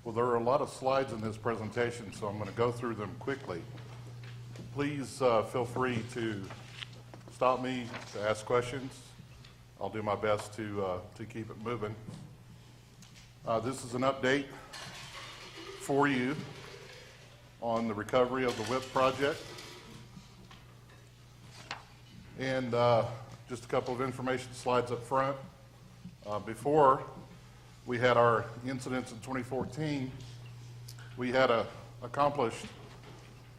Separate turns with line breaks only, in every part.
Well, there are a lot of slides in this presentation, so I'm going to go through them quickly. Please feel free to stop me to ask questions. I'll do my best to keep it moving. This is an update for you on the recovery of the WIPP project. And just a couple of information slides up front. Before we had our incidents in 2014, we had accomplished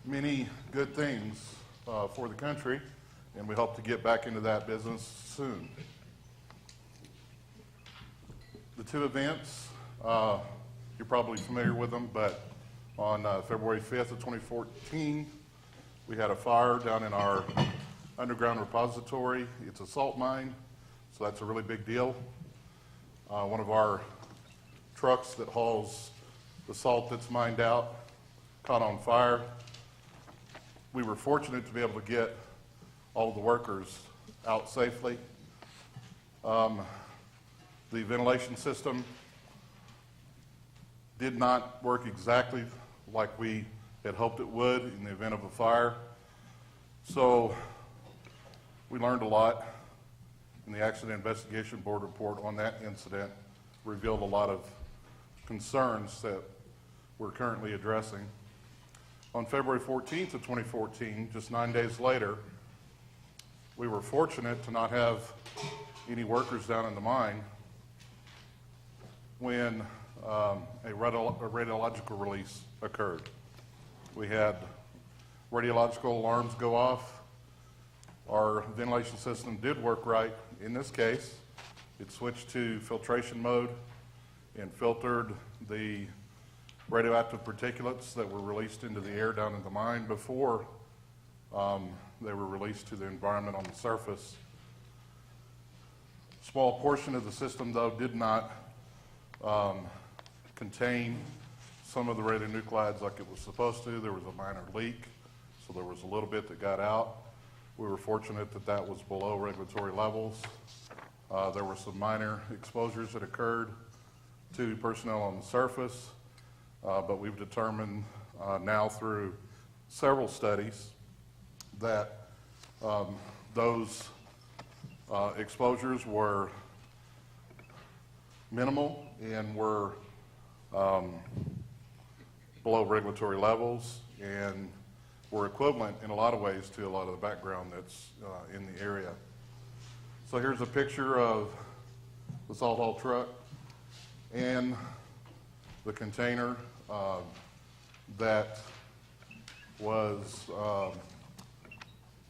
many good things for the country, and we hope to get back into that business soon. The two events, you're probably familiar with them, but on February 5th of 2014, we had a fire down in our underground repository. It's a salt mine, so that's a really big deal. One of our trucks that hauls the salt that's mined out caught on fire. We were fortunate to be able to get all of the workers out safely. The ventilation system did not work exactly like we had hoped it would in the event of a fire. So we learned a lot, and the Accident Investigation Board report on that incident revealed a lot of concerns that we're currently addressing. On February 14th of 2014, just 9 days later, we were fortunate to not have any workers down in the mine when a radiological release occurred. We had radiological alarms go off. Our ventilation system did work right. In this case, it switched to filtration mode and filtered the radioactive particulates that were released into the air down in the mine before they were released to the environment on the surface. A small portion of the system, though, did not contain some of the radionuclides like it was supposed to. There was a minor leak, so there was a little bit that got out. We were fortunate that that was below regulatory levels. There were some minor exposures that occurred to personnel on the surface, but we've determined now through several studies that those exposures were minimal and were below regulatory levels and were equivalent in a lot of ways to a lot of the background that's in the area. So here's a picture of the salt haul truck and the container that was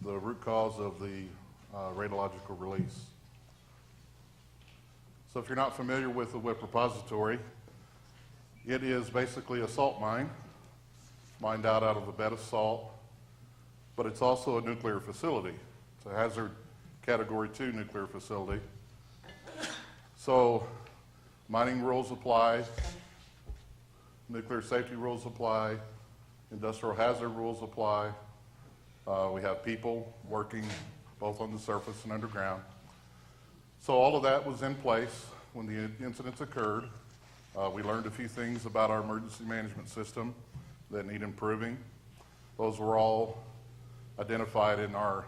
the root cause of the radiological release. So if you're not familiar with the WIPP repository, it is basically a salt mine, mined out of a bed of salt, but it's also a nuclear facility. It's a hazard category 2 nuclear facility. So mining rules apply, nuclear safety rules apply, industrial hazard rules apply. We have people working both on the surface and underground. So all of that was in place when the incidents occurred. We learned a few things about our emergency management system that need improving. Those were all identified in our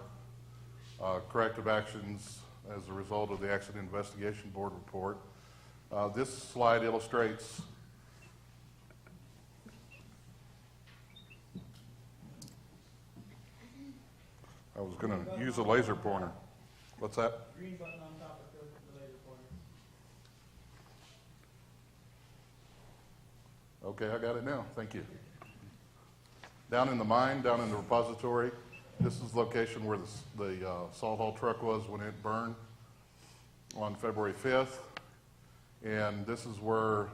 corrective actions as a result of the Accident Investigation Board report. This slide illustrates I was going to use a laser pointer. What's that?
Green button on top of the laser pointer.
Okay, I got it now. Thank you. Down in the mine, down in the repository, this is the location where the salt haul truck was when it burned on February 5th. And this is where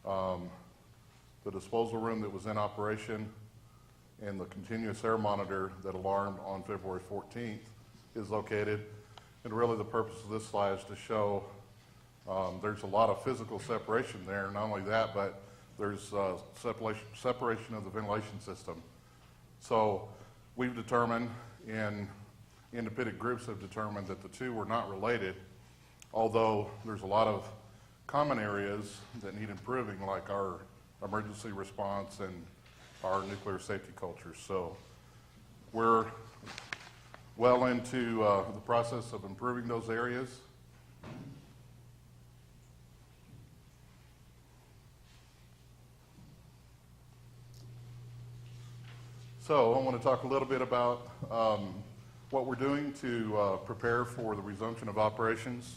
the disposal room that was in operation and the continuous air monitor that alarmed on February 14th is located. And really the purpose of this slide is to show there's a lot of physical separation there. Not only that, but there's separation of the ventilation system. So we've determined, and independent groups have determined, that the two were not related, although there's a lot of common areas that need improving, like our emergency response and our nuclear safety culture. So we're well into the process of improving those areas. So I want to talk a little bit about what we're doing to prepare for the resumption of operations.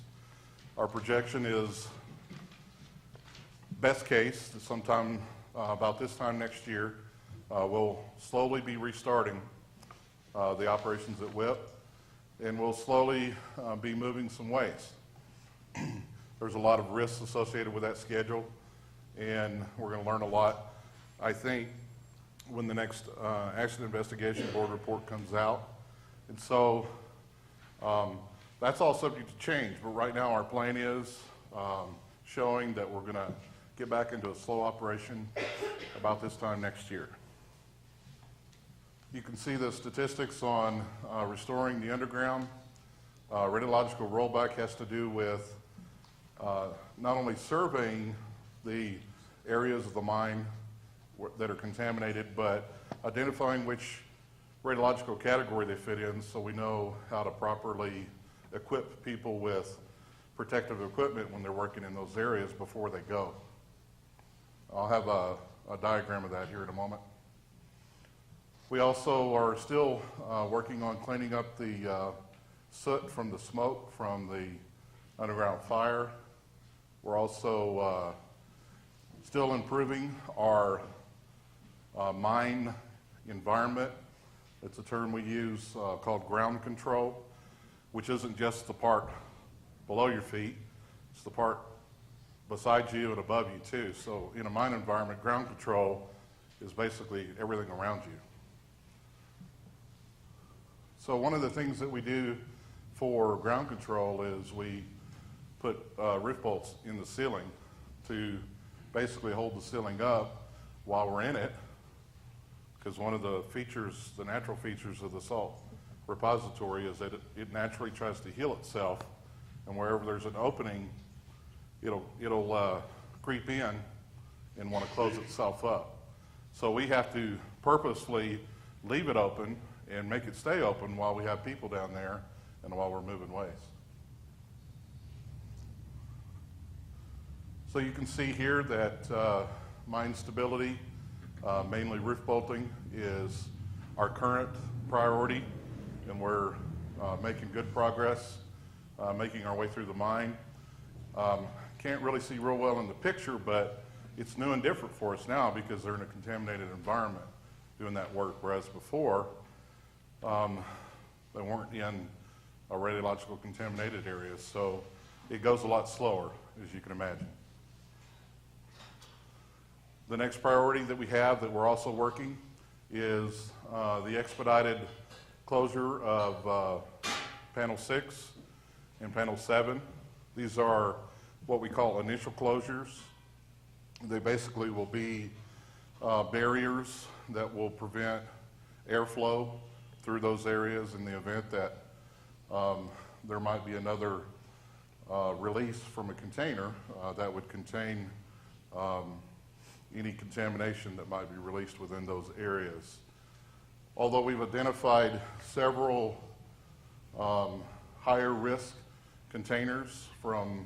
Our projection is best case, sometime about this time next year, we'll slowly be restarting the operations at WIPP, and we'll slowly be moving some waste. There's a lot of risks associated with that schedule, and we're going to learn a lot, I think, when the next Accident Investigation Board report comes out. And so that's all subject to change, but right now our plan is showing that we're going to get back into a slow operation about this time next year. You can see the statistics on restoring the underground. Radiological rollback has to do with not only surveying the areas of the mine that are contaminated, but identifying which radiological category they fit in so we know how to properly equip people with protective equipment when they're working in those areas before they go. I'll have a diagram of that here in a moment. We also are still working on cleaning up the soot from the smoke from the underground fire. We're also still improving our mine environment. It's a term we use called ground control, which isn't just the part below your feet, it's the part beside you and above you too. So in a mine environment, ground control is basically everything around you. So one of the things that we do for ground control is we put roof bolts in the ceiling to basically hold the ceiling up while we're in it, because one of the features, the natural features of the salt repository is that it naturally tries to heal itself, and wherever there's an opening, it'll creep in and want to close itself up. So we have to purposefully leave it open and make it stay open while we have people down there and while we're moving waste. So you can see here that mine stability, mainly roof bolting, is our current priority, and we're making good progress, making our way through the mine. Can't really see real well in the picture, but it's new and different for us now because they're in a contaminated environment doing that work, whereas before they weren't in a radiological contaminated area, so it goes a lot slower, as you can imagine. The next priority that we have that we're also working is the expedited closure of panel 6 and panel 7. These are what we call initial closures. They basically will be barriers that will prevent airflow through those areas in the event that there might be another release from a container that would contain any contamination that might be released within those areas. Although we've identified several higher risk containers from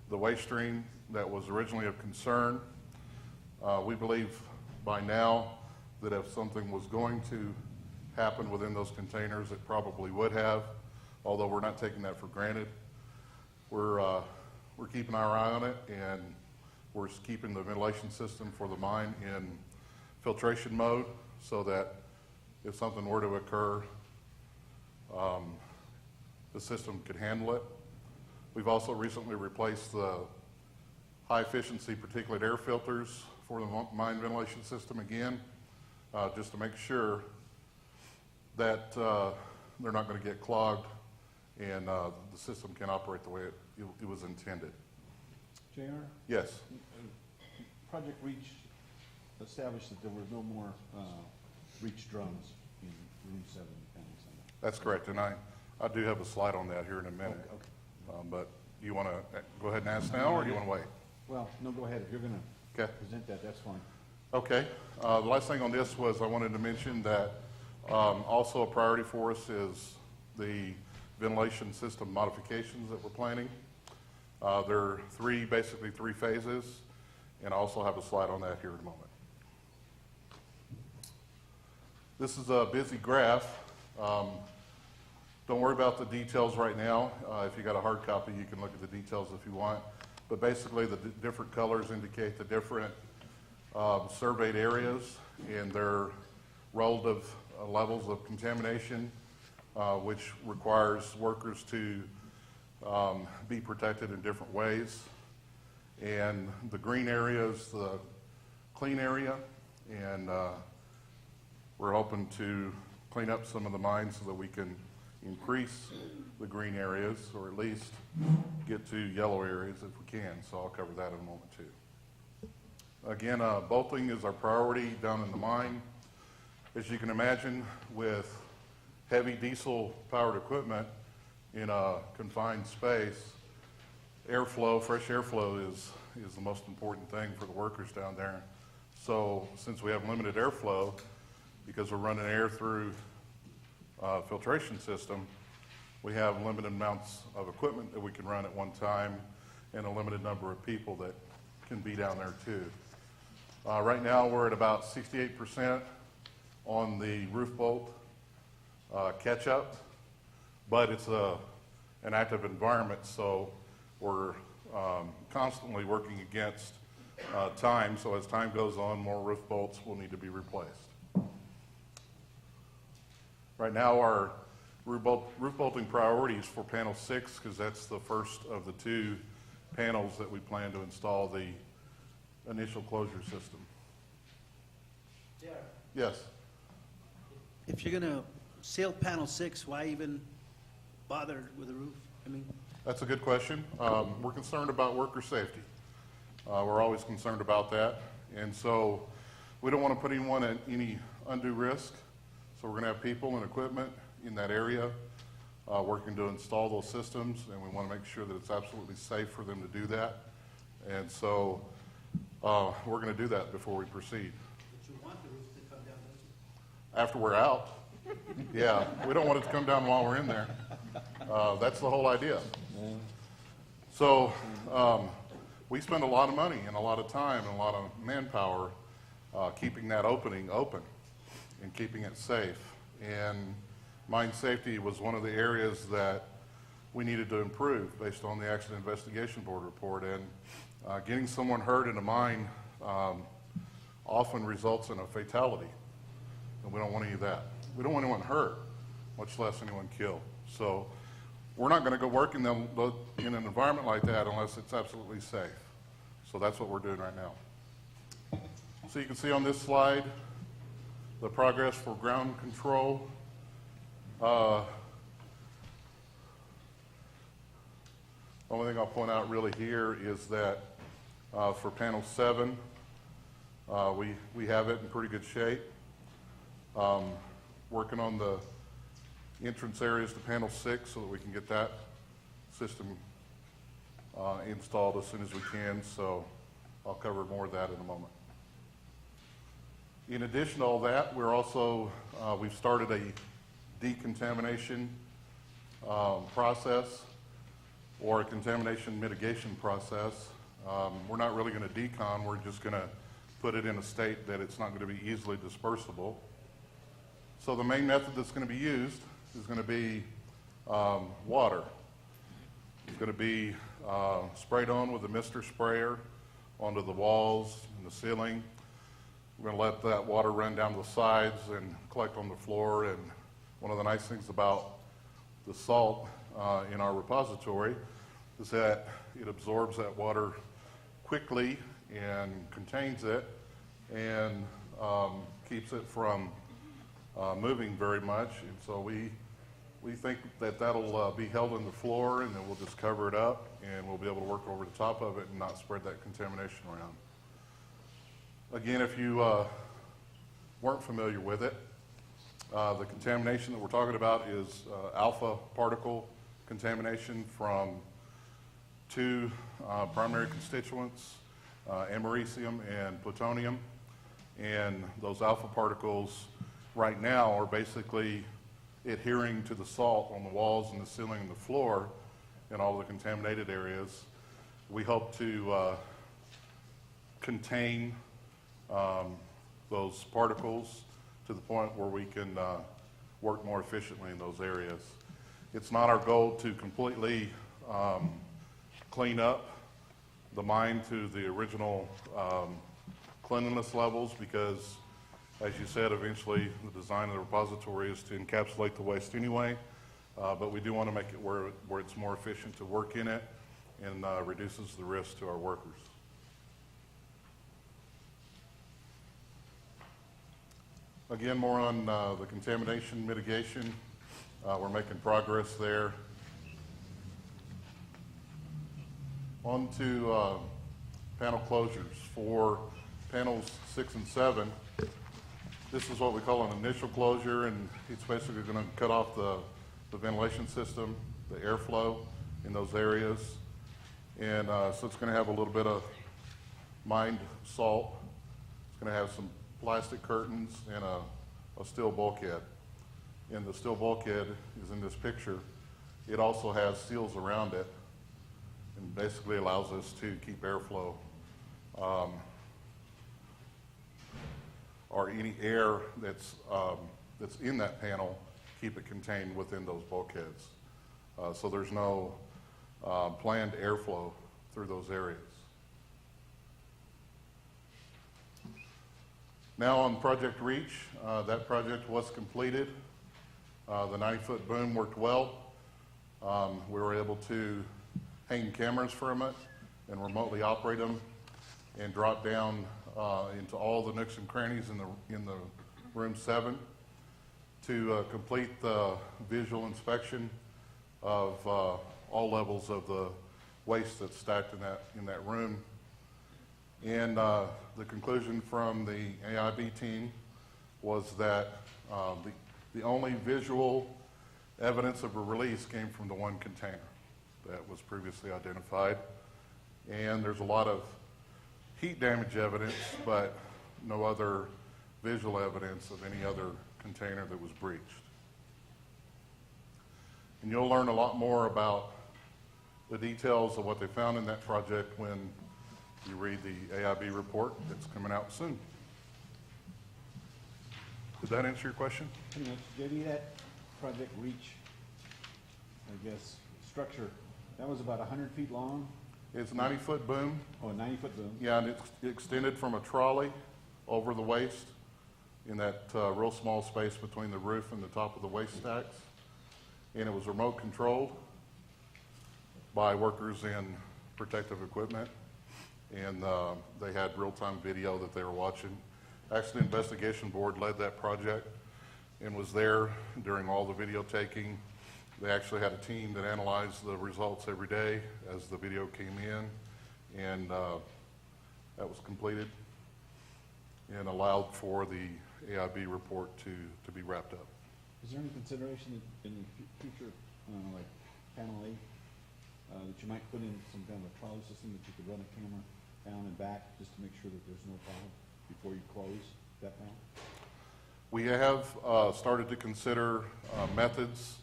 the waste stream that was originally of concern, we believe by now that if something was going to happen within those containers, it probably would have, although we're not taking that for granted. We're keeping our eye on it, and we're keeping the ventilation system for the mine in filtration mode so that if something were to occur, the system could handle it. We've also recently replaced the high efficiency particulate air filters for the mine ventilation system again, just to make sure that they're not going to get clogged and the system can operate the way it was intended.
JR?
Yes.
Project REACH established that there were no more REACH drums in room 7 and
That's correct, and I do have a slide on that here in a minute.
Okay.
But you want to go ahead and ask now, or do you want to wait?
Well, no, go ahead. If you're going to
Okay.
present that, that's fine.
Okay, the last thing on this was I wanted to mention that also a priority for us is the ventilation system modifications that we're planning. There are basically three phases, and I also have a slide on that here in a moment. This is a busy graph. Don't worry about the details right now. If you got a hard copy, you can look at the details if you want. But basically, the different colors indicate the different surveyed areas and their relative levels of contamination, which requires workers to be protected in different ways. And the green area is the clean area, and we're hoping to clean up some of the mines so that we can increase the green areas, or at least get to yellow areas if we can. So I'll cover that in a moment too. Again, bolting is our priority down in the mine. As you can imagine, with heavy diesel-powered equipment in a confined space, airflow, fresh airflow is the most important thing for the workers down there. So since we have limited airflow, because we're running air through filtration system, we have limited amounts of equipment that we can run at one time and a limited number of people that can be down there too. Right now we're at about 68% on the roof bolt catch-up, but it's an active environment, so we're constantly working against time. So as time goes on, more roof bolts will need to be replaced. Right now, our roof bolting priorities for panel 6, because that's the first of the two panels that we plan to install the initial closure system.
Yeah.
Yes.
If you're gonna seal panel 6, why even bother with the roof? I mean,
That's a good question. We're concerned about worker safety. We're always concerned about that. And so we don't want to put anyone at any undue risk. So we're going to have people and equipment in that area working to install those systems, and we want to make sure that it's absolutely safe for them to do that. And so we're going to do that before we proceed.
but you want the roof to come down, don't you?
After we're out, yeah, we don't want it to come down while we're in there. That's the whole idea. So we spend a lot of money and a lot of time and a lot of manpower keeping that opening open and keeping it safe. And mine safety was one of the areas that we needed to improve based on the Accident Investigation Board report. And getting someone hurt in a mine often results in a fatality, and we don't want any of that. We don't want anyone hurt, much less anyone killed. So we're not going to go work in an environment like that unless it's absolutely safe. So that's what we're doing right now. So you can see on this slide the progress for ground control. Only thing I'll point out really here is that for panel 7, we have it in pretty good shape. Working on the entrance areas to panel 6 so that we can get that system installed as soon as we can. So I'll cover more of that in a moment. In addition to all that, we're also, we've started a decontamination process or a contamination mitigation process. We're not really going to decon, we're just going to put it in a state that it's not going to be easily dispersible. So the main method that's going to be used is going to be water. It's going to be sprayed on with a mister sprayer onto the walls and the ceiling. We're going to let that water run down the sides and collect on the floor. And one of the nice things about the salt in our repository is that it absorbs that water quickly and contains it and keeps it from moving very much. And so we think that that'll be held in the floor, and then we'll just cover it up and we'll be able to work over the top of it and not spread that contamination around. Again, if you weren't familiar with it, the contamination that we're talking about is alpha particle contamination from two primary constituents, americium and plutonium. And those alpha particles right now are basically adhering to the salt on the walls and the ceiling and the floor in all the contaminated areas. We hope to contain those particles to the point where we can work more efficiently in those areas. It's not our goal to completely clean up the mine to the original cleanliness levels, because, as you said, eventually the design of the repository is to encapsulate the waste anyway, but we do want to make it where it's more efficient to work in it and reduces the risk to our workers. Again, more on the contamination mitigation. We're making progress there. On to panel closures. For panels 6 and 7, this is what we call an initial closure, and it's basically going to cut off the ventilation system, the airflow in those areas. And so it's going to have a little bit of mined salt. It's going to have some plastic curtains and a steel bulkhead. And the steel bulkhead is in this picture. It also has seals around it and basically allows us to keep airflow or any air that's in that panel, keep it contained within those bulkheads. So there's no planned airflow through those areas. Now on Project Reach, that project was completed. The 90-foot boom worked well. We were able to hang cameras from it and remotely operate them and drop down into all the nooks and crannies in the room 7 to complete the visual inspection of all levels of the waste that's stacked in that room. And the conclusion from the AIB team was that the only visual evidence of a release came from the one container that was previously identified. And there's a lot of heat damage evidence, but no other visual evidence of any other container that was breached. And you'll learn a lot more about the details of what they found in that project when you read the AIB report that's coming out soon. Did that answer your question?
Pretty much. JD, that Project Reach, I guess, structure, that was about 100 feet long?
It's a 90-foot boom.
Oh, a 90-foot boom?
Yeah, and it's extended from a trolley over the waste in that real small space between the roof and the top of the waste stacks. And it was remote controlled by workers in protective equipment. And they had real-time video that they were watching. Actually, the investigation board led that project and was there during all the video taking. They actually had a team that analyzed the results every day as the video came in, and that was completed and allowed for the AIB report to be wrapped up.
Is there any consideration in the future, like panel 8, that you might put in some kind of a trolley system that you could run a camera down and back just to make sure that there's no problem before you close that panel?
We have started to consider methods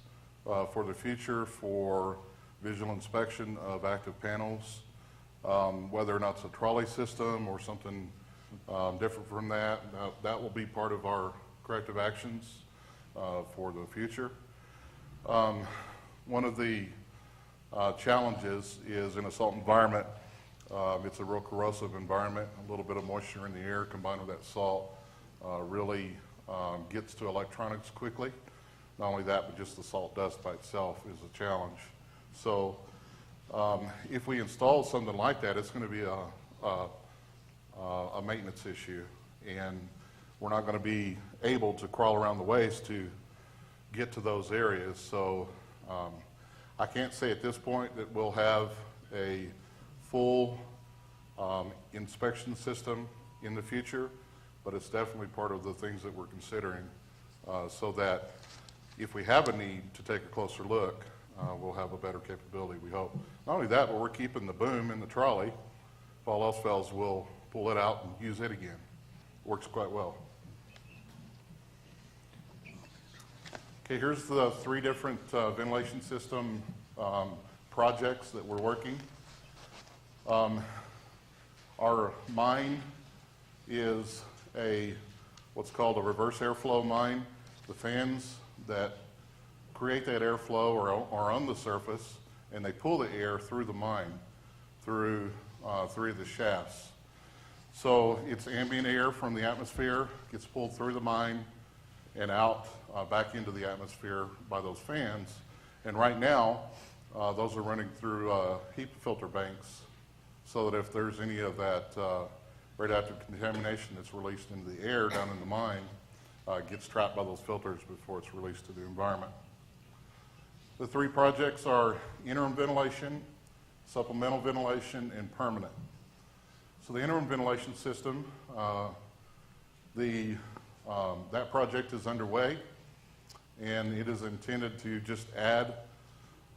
for the future for visual inspection of active panels, whether or not it's a trolley system or something different from that. That will be part of our corrective actions for the future. One of the challenges is in a salt environment. It's a real corrosive environment. A little bit of moisture in the air combined with that salt really gets to electronics quickly. Not only that, but just the salt dust by itself is a challenge. So if we install something like that, it's going to be a maintenance issue. And we're not going to be able to crawl around the waste to get to those areas. So I can't say at this point that we'll have a full inspection system in the future, but it's definitely part of the things that we're considering so that if we have a need to take a closer look, we'll have a better capability, we hope. Not only that, but we're keeping the boom in the trolley. If all else fails, we'll pull it out and use it again. works quite well. Okay, here's the 3 different ventilation system projects that we're working. Our mine is what's called a reverse airflow mine. The fans that create that airflow are on the surface, and they pull the air through the mine, through 3 of the shafts. So it's ambient air from the atmosphere, gets pulled through the mine and out back into the atmosphere by those fans. And right now, those are running through Hepa filter banks, so that if there's any of that radioactive contamination that's released into the air down in the mine, gets trapped by those filters before it's released to the environment. The 3 projects are interim ventilation, supplemental ventilation, and permanent. So the interim ventilation system, that project is underway, and it is intended to just add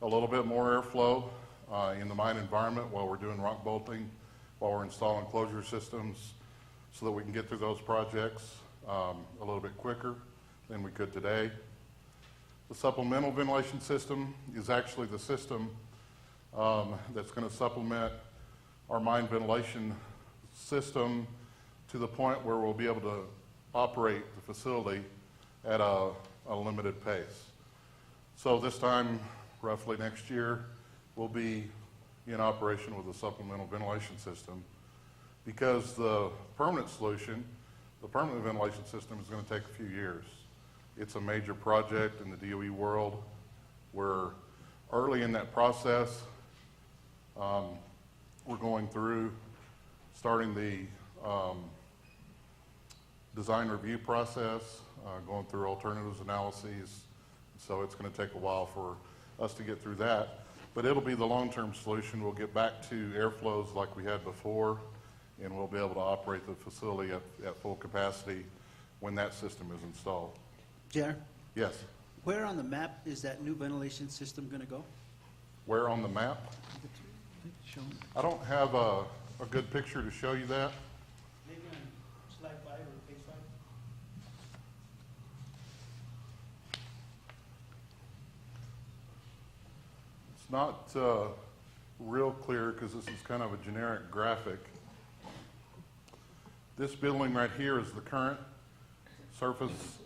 a little bit more airflow in the mine environment while we're doing rock bolting, while we're installing closure systems, so that we can get through those projects a little bit quicker than we could today. The supplemental ventilation system is actually the system that's going to supplement our mine ventilation system to the point where we'll be able to operate the facility at a limited pace. So this time, roughly next year, we'll be in operation with a supplemental ventilation system, because the permanent solution, the permanent ventilation system, is going to take a few years. It's a major project in the DOE world. We're early in that process. We're going through, starting the design review process, going through alternatives analyses. So it's going to take a while for us to get through that. But it'll be the long-term solution. We'll get back to airflows like we had before, and we'll be able to operate the facility at full capacity when that system is installed.
Jer,
Yes.
where on the map is that new ventilation system going to go?
Where on the map? I don't have a good picture to show you that.
Maybe on slide 5 or page 5?
It's not real clear because this is kind of a generic graphic. This building right here is the current surface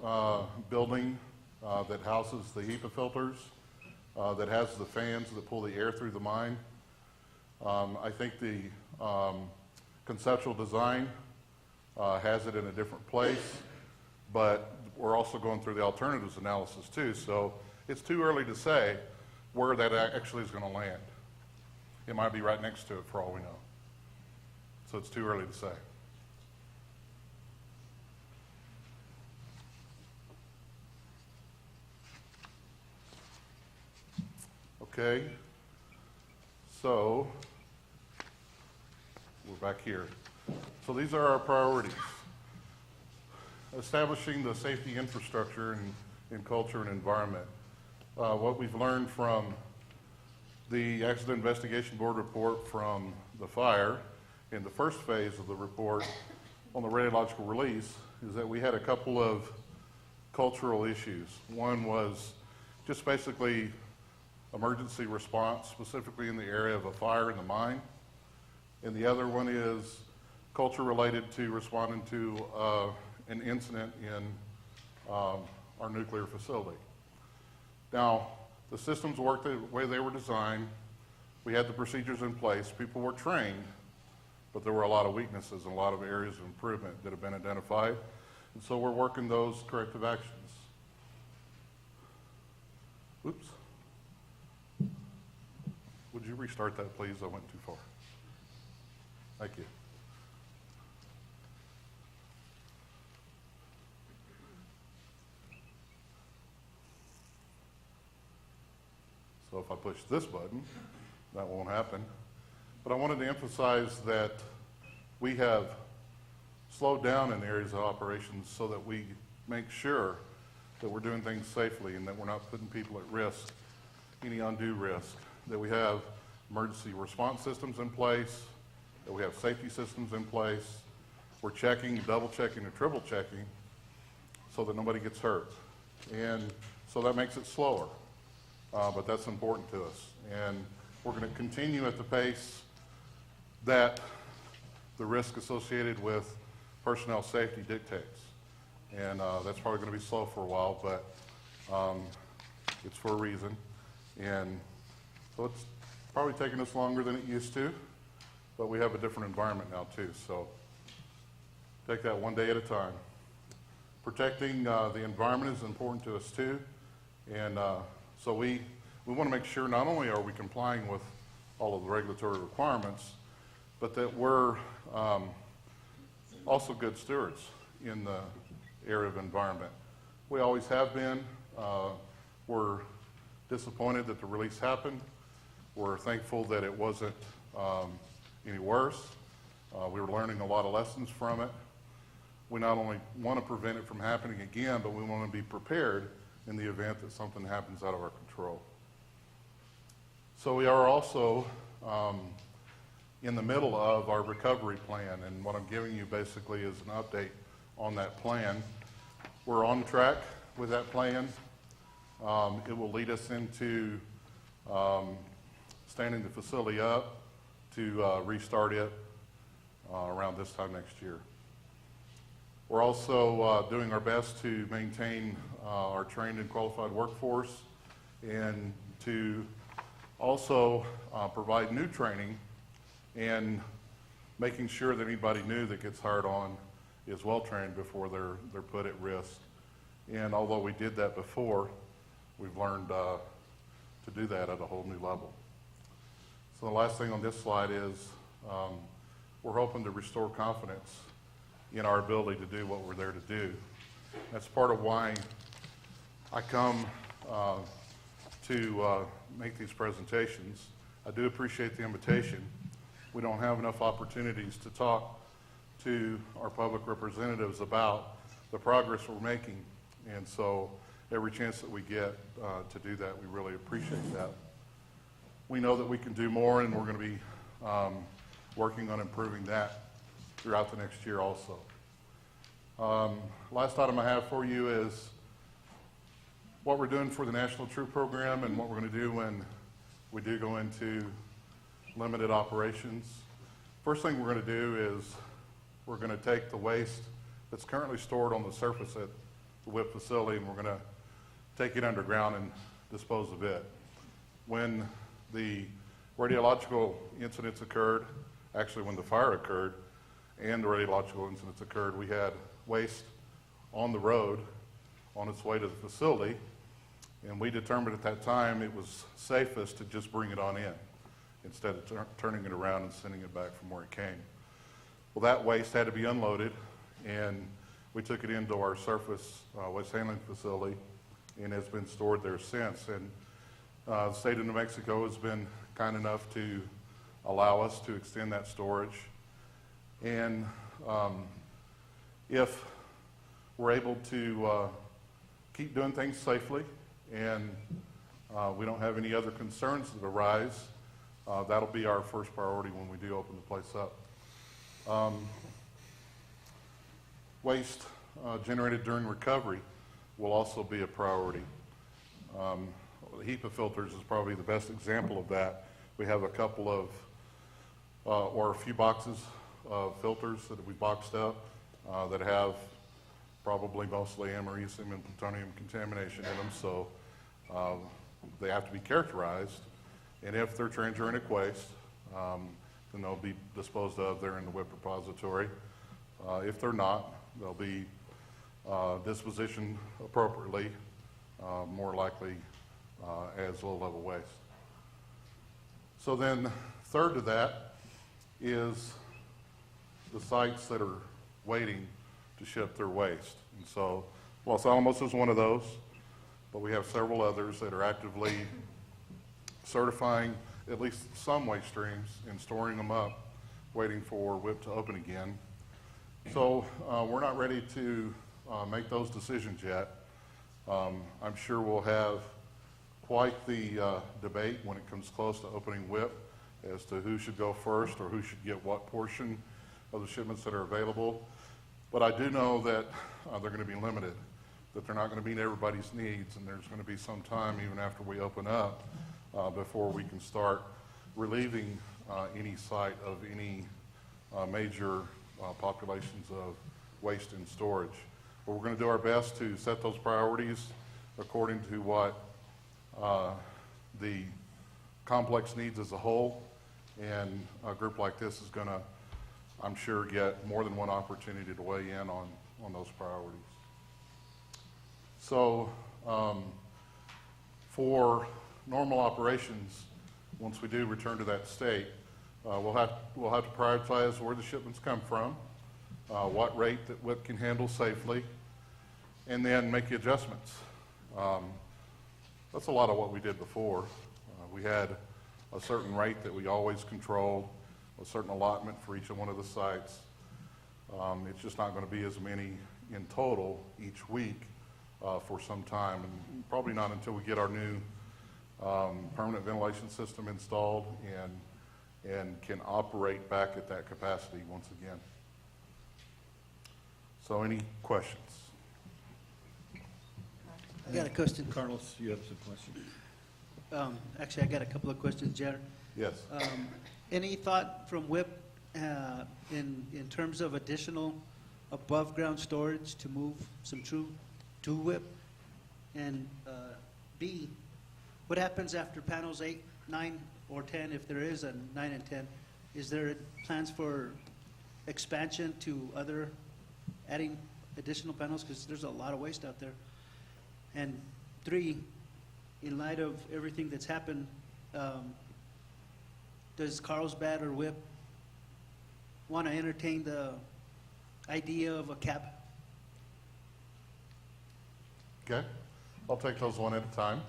building that houses the Hepa filters, that has the fans that pull the air through the mine. I think the conceptual design has it in a different place, but we're also going through the alternatives analysis too, so it's too early to say where that actually is going to land. It might be right next to it for all we know. So it's too early to say. Okay, so we're back here. So these are our priorities. Establishing the safety infrastructure in culture and environment. What we've learned from the Accident Investigation Board report from the fire in the first phase of the report on the radiological release is that we had a couple of cultural issues. One was just basically emergency response, specifically in the area of a fire in the mine. And the other one is culture related to responding to an incident in our nuclear facility. Now, the systems worked the way they were designed. We had the procedures in place. People were trained, but there were a lot of weaknesses and a lot of areas of improvement that have been identified. And so we're working those corrective actions. Oops. Would you restart that, please? I went too far. Thank you. So if I push this button, that won't happen. But I wanted to emphasize that we have slowed down in areas of operations so that we make sure that we're doing things safely and that we're not putting people at risk, any undue risk, that we have emergency response systems in place, that we have safety systems in place. we're checking, double checking, and triple checking so that nobody gets hurt. And so that makes it slower, but that's important to us. And we're going to continue at the pace that the risk associated with personnel safety dictates. And that's probably going to be slow for a while, but it's for a reason. And so it's probably taking us longer than it used to, but we have a different environment now too. So take that one day at a time. Protecting the environment is important to us too. And so we want to make sure not only are we complying with all of the regulatory requirements, but that we're also good stewards in the area of environment. We always have been. We're disappointed that the release happened. We're thankful that it wasn't any worse. We were learning a lot of lessons from it. We not only want to prevent it from happening again, but we want to be prepared in the event that something happens out of our control. So we are also in the middle of our recovery plan, and what I'm giving you basically is an update on that plan. We're on track with that plan. It will lead us into standing the facility up to restart it around this time next year. We're also doing our best to maintain our trained and qualified workforce and to also provide new training and making sure that anybody new that gets hired on is well trained before they're put at risk. And although we did that before, we've learned to do that at a whole new level. So the last thing on this slide is we're hoping to restore confidence in our ability to do what we're there to do. That's part of why I come to make these presentations. I do appreciate the invitation. We don't have enough opportunities to talk to our public representatives about the progress we're making. And so every chance that we get to do that, we really appreciate that. We know that we can do more, and we're going to be working on improving that throughout the next year also. Last item I have for you is what we're doing for the National Troop Program and what we're going to do when we do go into limited operations. First thing we're going to do is we're going to take the waste that's currently stored on the surface at the WIPP facility, and we're going to take it underground and dispose of it. When the radiological incidents occurred, actually when the fire occurred and the radiological incidents occurred, we had waste on the road on its way to the facility, and we determined at that time it was safest to just bring it on in instead of turning it around and sending it back from where it came. Well, that waste had to be unloaded, and we took it into our surface waste handling facility, and it's been stored there since. And the state of New Mexico has been kind enough to allow us to extend that storage. And if we're able to keep doing things safely and we don't have any other concerns that arise, that'll be our first priority when we do open the place up. Waste generated during recovery will also be a priority. The Hepa Filters is probably the best example of that. We have a couple of, or a few boxes of filters that we boxed up that have probably mostly americium and plutonium contamination in them, so they have to be characterized. And if they're transuranic waste, then they'll be disposed of there in the WIPP repository. If they're not, they'll be dispositioned appropriately, more likely as low-level waste. So then third to that is the sites that are waiting to ship their waste. And so Los Alamos is one of those, but we have several others that are actively certifying at least some waste streams and storing them up, waiting for WIPP to open again. So we're not ready to make those decisions yet. I'm sure we'll have quite the debate when it comes close to opening WIPP as to who should go first or who should get what portion of the shipments that are available. But I do know that they're going to be limited, that they're not going to meet everybody's needs, and there's going to be some time even after we open up before we can start relieving any site of any major populations of waste and storage. But we're going to do our best to set those priorities according to what the complex needs as a whole, and a group like this is going to, I'm sure, get more than one opportunity to weigh in on those priorities. So for normal operations, once we do return to that state, we'll have to prioritize where the shipments come from, what rate that WIPP can handle safely, and then make the adjustments. That's a lot of what we did before. We had a certain rate that we always controlled, a certain allotment for each one of the sites. It's just not going to be as many in total each week for some time, and probably not until we get our new permanent ventilation system installed and can operate back at that capacity once again. So any questions?
I got a question.
Carlos, you have some questions?
Actually, I got a couple of questions, Jared.
Yes.
Any thought from WIPP in terms of additional above-ground storage to move some to WIPP? And B, what happens after panels 8, 9, or 10, if there is a 9 and 10? Is there plans for expansion to adding additional panels? Because there's a lot of waste out there. And 3, in light of everything that's happened, does Carlsbad or WIPP want to entertain the idea of a cap?
Okay. I'll take those one at a time.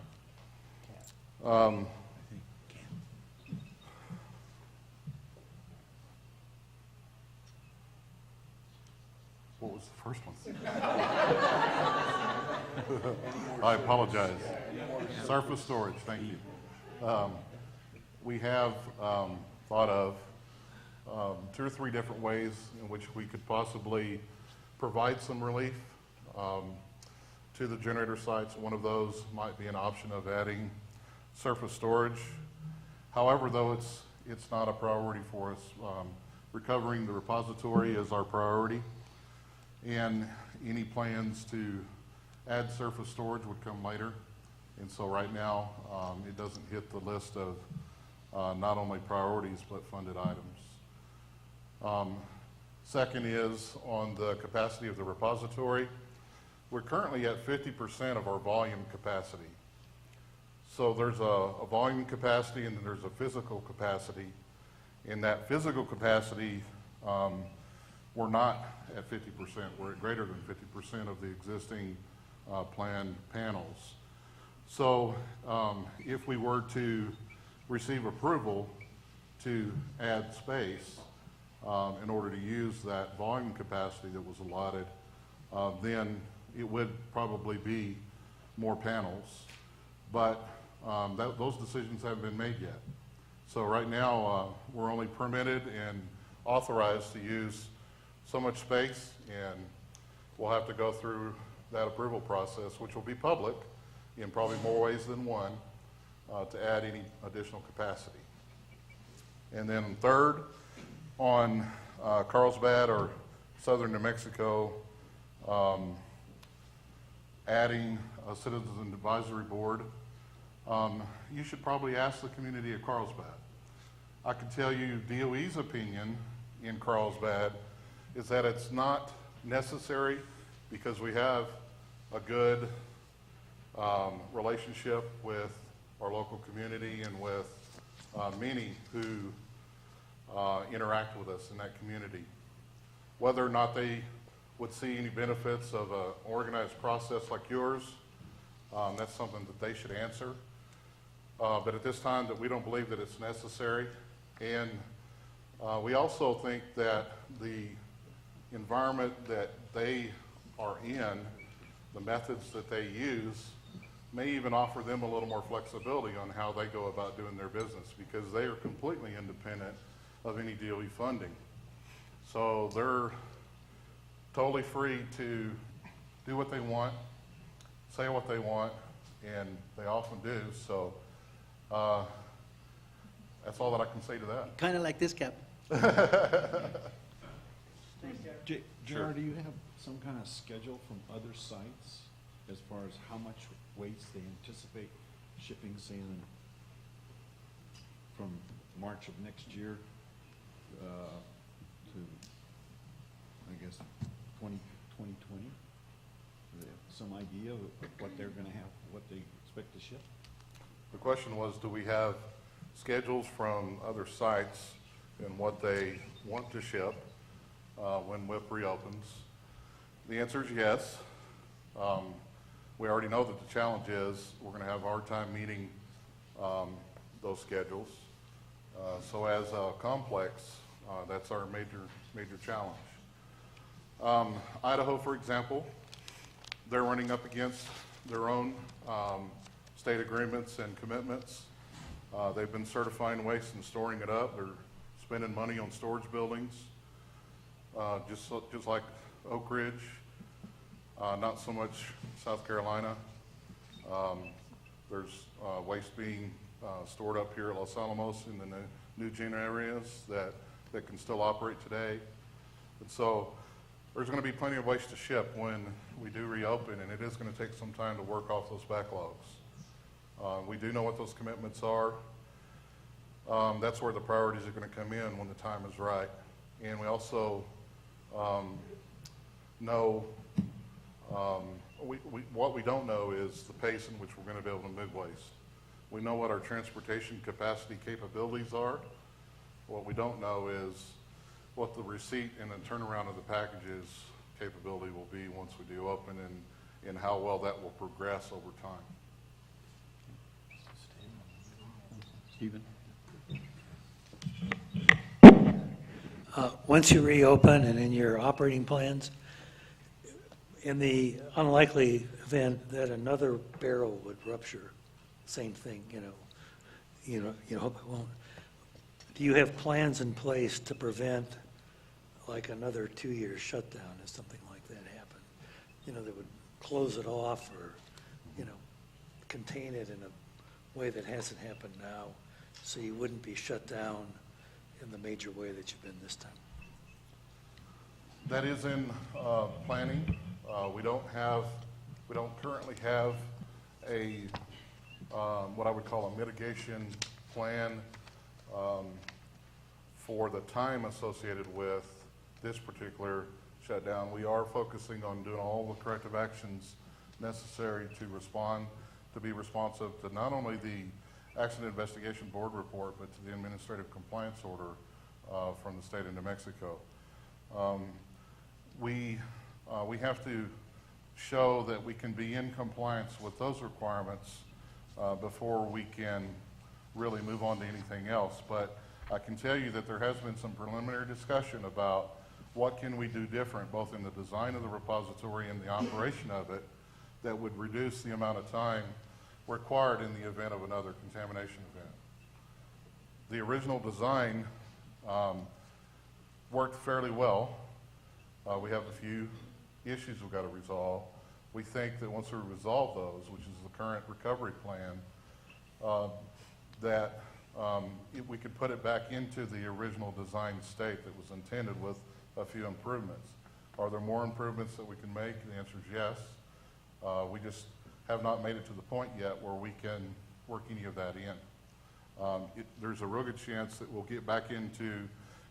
What was the first one? I apologize. Surface storage, thank you. We have thought of 2 or 3 different ways in which we could possibly provide some relief to the generator sites. One of those might be an option of adding surface storage. However, though, it's not a priority for us. Recovering the repository is our priority, and any plans to add surface storage would come later. And so right now, it doesn't hit the list of not only priorities but funded items. Second is on the capacity of the repository. We're currently at 50% of our volume capacity. So there's a volume capacity and then there's a physical capacity. In that physical capacity, we're not at 50%. We're at greater than 50% of the existing planned panels. So if we were to receive approval to add space in order to use that volume capacity that was allotted, then it would probably be more panels. But those decisions haven't been made yet. So right now, we're only permitted and authorized to use so much space, and we'll have to go through that approval process, which will be public in probably more ways than one, to add any additional capacity. And then third, on Carlsbad or southern New Mexico, adding a citizen advisory board, you should probably ask the community of Carlsbad. I can tell you DOE's opinion in Carlsbad is that it's not necessary because we have a good relationship with our local community and with many who interact with us in that community. Whether or not they would see any benefits of an organized process like yours, that's something that they should answer. But at this time, that we don't believe that it's necessary. And we also think that the environment that they are in, the methods that they use, may even offer them a little more flexibility on how they go about doing their business, because they are completely independent of any DOE funding. So totally free to do what they want, say what they want, and they often do. So that's all that I can say to that.
Kind of like this, Captain.
Thanks, Jared.
JR, do you have some kind of schedule from other sites as far as how much waste they anticipate shipping, say, from March of next year to, I guess, 2020? Some idea of what they're gonna have, what they expect to ship?
The question was, do we have schedules from other sites and what they want to ship when WIPP reopens? The answer is yes. We already know that the challenge is we're going to have a hard time meeting those schedules. So as a complex, that's our major challenge. Idaho, for example, they're running up against their own state agreements and commitments. They've been certifying waste and storing it up. They're spending money on storage buildings, just like Oak Ridge, not so much South Carolina. There's waste being stored up here at Los Alamos in the new Gina areas that can still operate today. And so there's going to be plenty of waste to ship when we do reopen, and it is going to take some time to work off those backlogs. We do know what those commitments are. That's where the priorities are going to come in when the time is right. And we also know, what we don't know is the pace in which we're going to be able to move waste. We know what our transportation capacity capabilities are. What we don't know is what the receipt and the turnaround of the packages capability will be once we do open, and how well that will progress over time.
Stephen?
Once you reopen and in your operating plans, in the unlikely event that another barrel would rupture, same thing, you hope it won't. Do you have plans in place to prevent like another 2-year shutdown if something like that happened? That would close it off or, contain it in a way that hasn't happened now, so you wouldn't be shut down in the major way that you've been this time.
That is in planning. We don't currently have a what I would call a mitigation plan for the time associated with this particular shutdown. We are focusing on doing all the corrective actions necessary to be responsive to not only the Accident Investigation Board report, but to the Administrative Compliance Order from the state of New Mexico. We have to show that we can be in compliance with those requirements before we can really move on to anything else. But I can tell you that there has been some preliminary discussion about what can we do different, both in the design of the repository and the operation of it, that would reduce the amount of time required in the event of another contamination event. The original design worked fairly well. We have a few issues we've got to resolve. We think that once we resolve those, which is the current recovery plan, that we could put it back into the original design state that was intended with a few improvements. Are there more improvements that we can make? The answer is yes. We just have not made it to the point yet where we can work any of that in. There's a real good chance that we'll get back into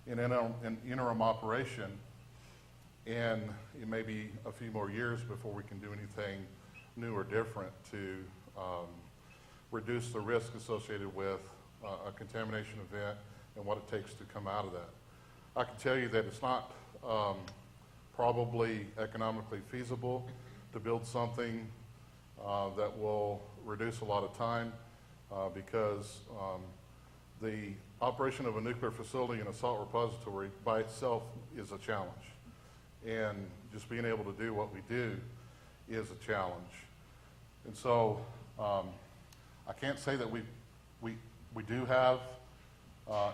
an interim operation, and it may be a few more years before we can do anything new or different to reduce the risk associated with a contamination event and what it takes to come out of that. I can tell you that it's not probably economically feasible to build something that will reduce a lot of time because the operation of a nuclear facility and a salt repository by itself is a challenge. And just being able to do what we do is a challenge. And so I can't say that we do have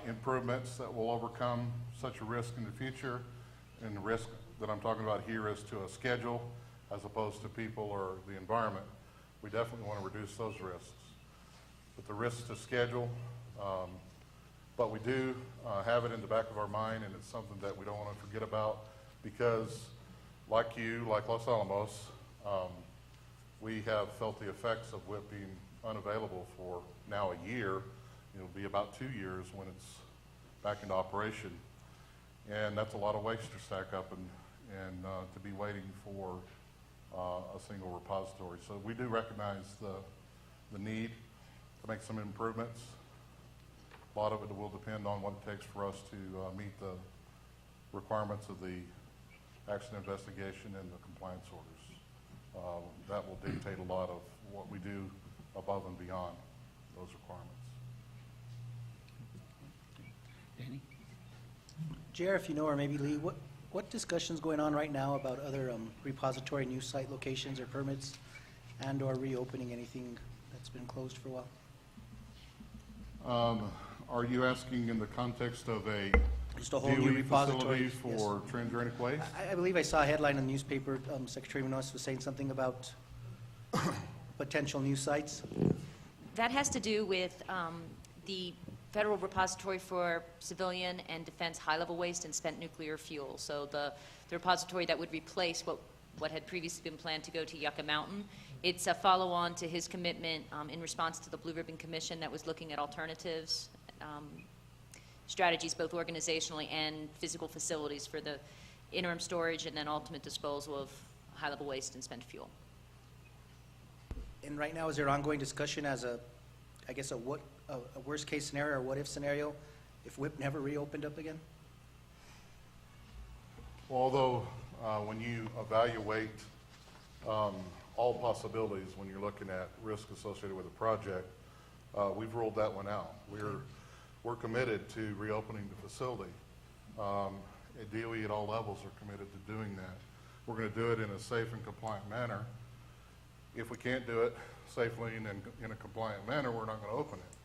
improvements that will overcome such a risk in the future and the that I'm talking about here as to a schedule as opposed to people or the environment, we definitely want to reduce those risks. But the risks to schedule, but we do have it in the back of our mind, and it's something that we don't want to forget about because, like you, like Los Alamos, we have felt the effects of WIPP being unavailable for now a year. It'll be about 2 years when it's back into operation. And that's a lot of waste to stack up and to be waiting for a single repository. So we do recognize the need to make some improvements. A lot of it will depend on what it takes for us to meet the requirements of the accident investigation and the compliance orders. That will dictate a lot of what we do above and beyond those requirements.
Danny?
Jer, if you know, or maybe Lee, what discussion's going on right now about other repository new site locations or permits and/or reopening anything that's been closed for a while?
Are you asking in the context of a
Just a whole new
DOE
repository?
facility for transuranic waste?
I believe I saw a headline in the newspaper, Secretary Munoz was saying something about potential new sites.
That has to do with the Federal Repository for Civilian and Defense High-Level Waste and Spent Nuclear Fuel. So the repository that would replace what had previously been planned to go to Yucca Mountain. It's a follow-on to his commitment in response to the Blue Ribbon Commission that was looking at alternatives, strategies both organizationally and physical facilities for the interim storage and then ultimate disposal of high-level waste and spent fuel.
And right now, is there ongoing discussion as a worst-case scenario or what-if scenario if WIPP never reopened up again?
Well, although when you evaluate all possibilities when you're looking at risk associated with a project, we've ruled that one out. We're committed to reopening the facility. At DOE at all levels are committed to doing that. We're going to do it in a safe and compliant manner. If we can't do it safely and in a compliant manner, we're not going to open it.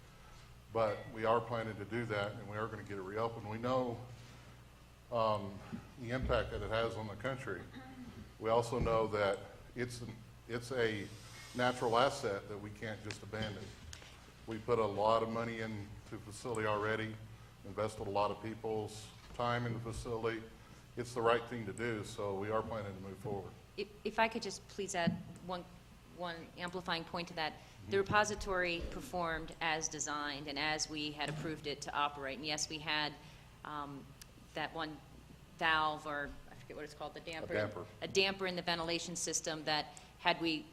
But we are planning to do that, and we are going to get it reopened. We know the impact that it has on the country. We also know that it's a natural asset that we can't just abandon. We put a lot of money into the facility already, invested a lot of people's time in the facility. It's the right thing to do, so we are planning to move forward.
If I could just please add one amplifying point to that. The repository performed as designed and as we had approved it to operate. And yes, we had that one valve, or I forget what it's called, the damper. A damper in the ventilation system that had we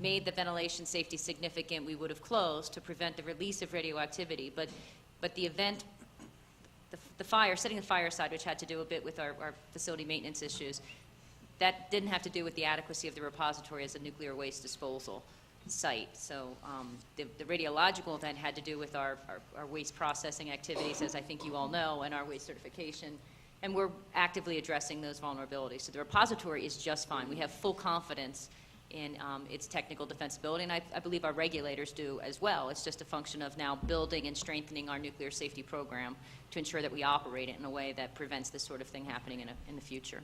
made the ventilation safety significant, we would have closed to prevent the release of radioactivity. But the event, the fire, setting the fire aside, which had to do a bit with our facility maintenance issues, that didn't have to do with the adequacy of the repository as a nuclear waste disposal site. So the radiological event had to do with our waste processing activities, as I think you all know, and our waste certification. And we're actively addressing those vulnerabilities. So the repository is just fine. We have full confidence in its technical defensibility, and I believe our regulators do as well. It's just a function of now building and strengthening our nuclear safety program to ensure that we operate it in a way that prevents this sort of thing happening in the future.